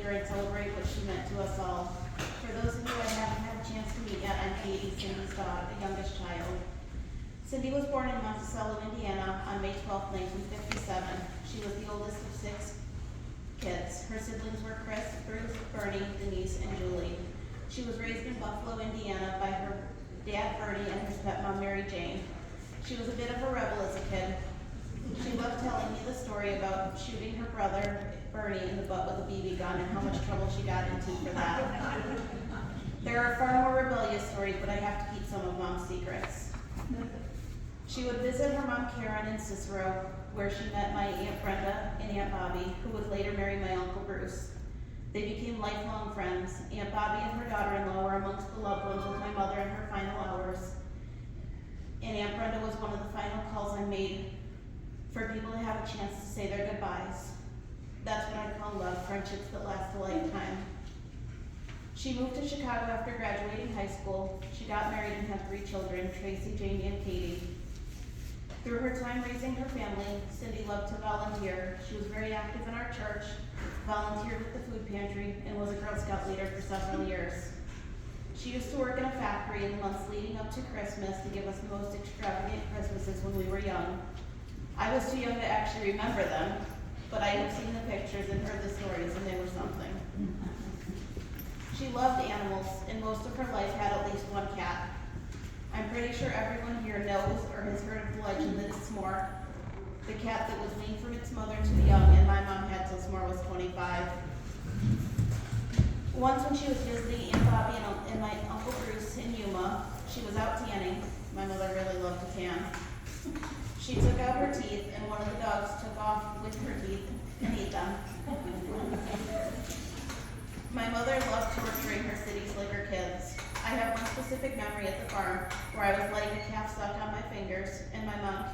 her and celebrate what she meant to us all. For those of you I haven't had a chance to meet yet, I'm Katie, Cindy's daughter, the youngest child. Cindy was born in Monticello, Indiana on May 12, 1957. She was the oldest of 6 kids. Her siblings were Chris, Bruce, Bernie, Denise, and Julie. She was raised in Buffalo, Indiana by her dad, Bernie, and her stepmom, Mary Jane. She was a bit of a rebel as a kid. She loved telling me the story about shooting her brother, Bernie, in the butt with a BB gun and how much trouble she got into for that. There are far more rebellious stories, but I have to keep some of Mom's secrets. She would visit her mom, Karen, in Cicero, where she met my Aunt Brenda and Aunt Bobby, who would later marry my Uncle Bruce. They became lifelong friends. Aunt Bobby and her daughter-in-law were amongst the loved ones with my mother in her final hours. And Aunt Brenda was one of the final calls I made for people to have a chance to say their goodbyes. That's what I call love, friendships that last a lifetime. She moved to Chicago after graduating high school. She got married and had 3 children, Tracy, Jamie, and Katie. Through her time raising her family, Cindy loved to volunteer. She was very active in our church, volunteered with the food pantry, and was a Girl Scout leader for several years. She used to work in a factory in the months leading up to Christmas to give us the most extravagant Christmases when we were young. I was too young to actually remember them, but I have seen the pictures and heard the stories, and they were something. She loved animals, and most of her life had at least 1 cat. I'm pretty sure everyone here knows or has heard of the legend that it's S'more, the cat that was weaned from its mother too young, and my mom had till S'more was 25. Once when she was visiting Aunt Bobby and my Uncle Bruce in Yuma, she was out tanning. My mother really loved to tan. She took out her teeth, and one of the dogs took off with her teeth and ate them. My mother loved torturing her city slicker kids. I have one specific memory at the farm where I was letting a calf suck on my fingers, and my mom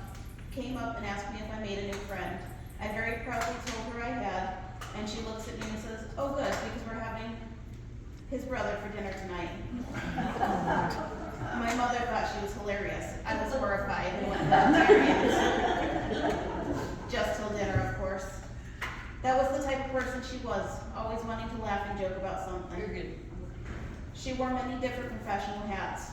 came up and asked me if I made a new friend. I very proudly told her I had, and she looks at me and says, "Oh good, because we're having his brother for dinner tonight." My mother thought she was hilarious. I was horrified and went vegetarian. Just till dinner, of course. That was the type of person she was, always wanting to laugh and joke about something. You're good. She wore many different professional hats.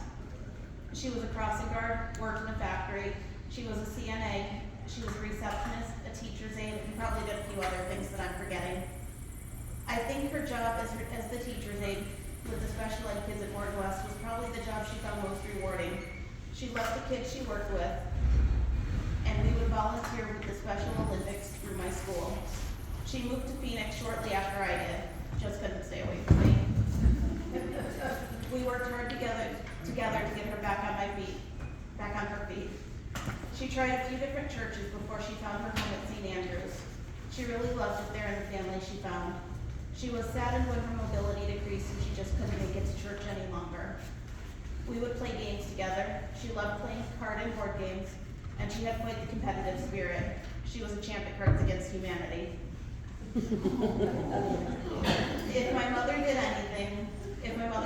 She was a crossing guard, worked in a factory. She was a CNA. She was a receptionist, a teacher's aide, and probably did a few other things that I'm forgetting. I think her job as the teacher's aide with the special ed kids at Morton West was probably the job she found most rewarding. She loved the kids she worked with, and we would volunteer with the Special Olympics through my school. She moved to Phoenix shortly after I did. Just couldn't stay away from me. We worked hard together to get her back on her feet. She tried a few different churches before she found her home at St. Andrews. She really loved it there and the family she found. She was saddened when her mobility decreased and she just couldn't make it to church any longer. We would play games together. She loved playing card and board games, and she had quite the competitive spirit. She was a champ at Cards Against Humanity. If my mother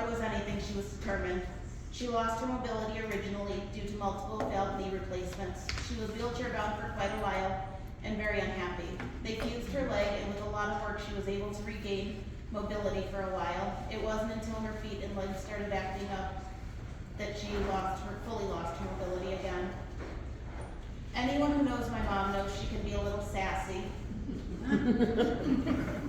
was anything, she was determined. She lost her mobility originally due to multiple failed knee replacements. She was wheelchair bound for quite a while and very unhappy. They fused her leg, and with a lot of work, she was able to regain mobility for a while. It wasn't until her feet and legs started acting up that she fully lost her mobility again. Anyone who knows my mom knows she can be a little sassy.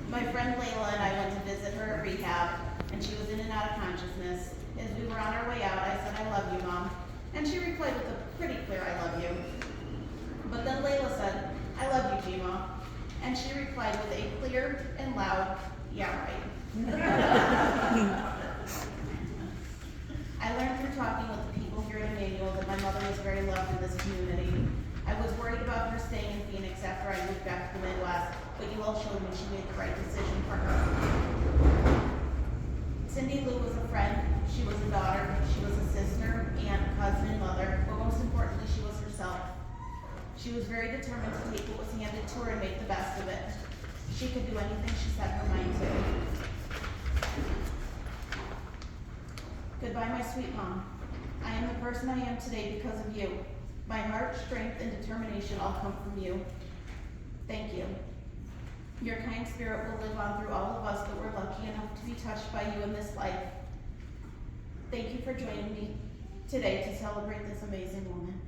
My friend Layla and I went to visit her at rehab, and she was in and out of consciousness. As we were on our way out, I said, "I love you, Mom." And she replied with a pretty clear, "I love you." But then Layla said, "I love you, Gma." And she replied with a clear and loud, "Yeah, right." I learned through talking with the people here at Emmanuel that my mother was very loved in this community. I was worried about her staying in Phoenix after I moved back to the Midwest, but you all showed me she made the right decision for her. Cindy Lou was a friend, she was a daughter, she was a sister, aunt, cousin, and mother, but most importantly, she was herself. She was very determined to take what was handed to her and make the best of it. She could do anything she set her mind to. Goodbye, my sweet Mom. I am the person I am today because of you. My heart, strength, and determination all come from you. Thank you. Your kind spirit will live on through all of us that were lucky enough to be touched by you in this life. Thank you for joining me today to celebrate this amazing woman.